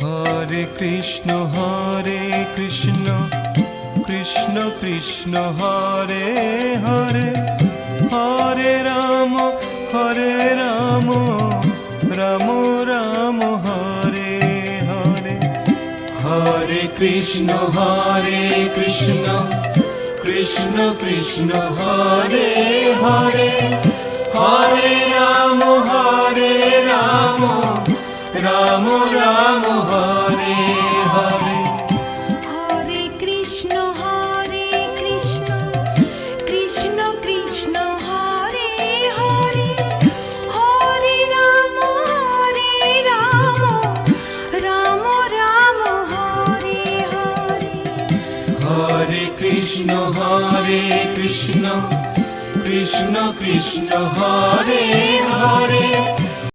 Hare Krishna Krishna Krishna Hare Hare, Hare Ram Ram Ram Hare Hare. Hare Krishna Krishna Krishna Hare Hare, Hare Ram Ram Ram Hare Hare. Hare Krishna Krishna Krishna Hare Hare, Hare Ram Ram Ram Hare Hare. Hare Krishna Krishna Krishna Hare Hare,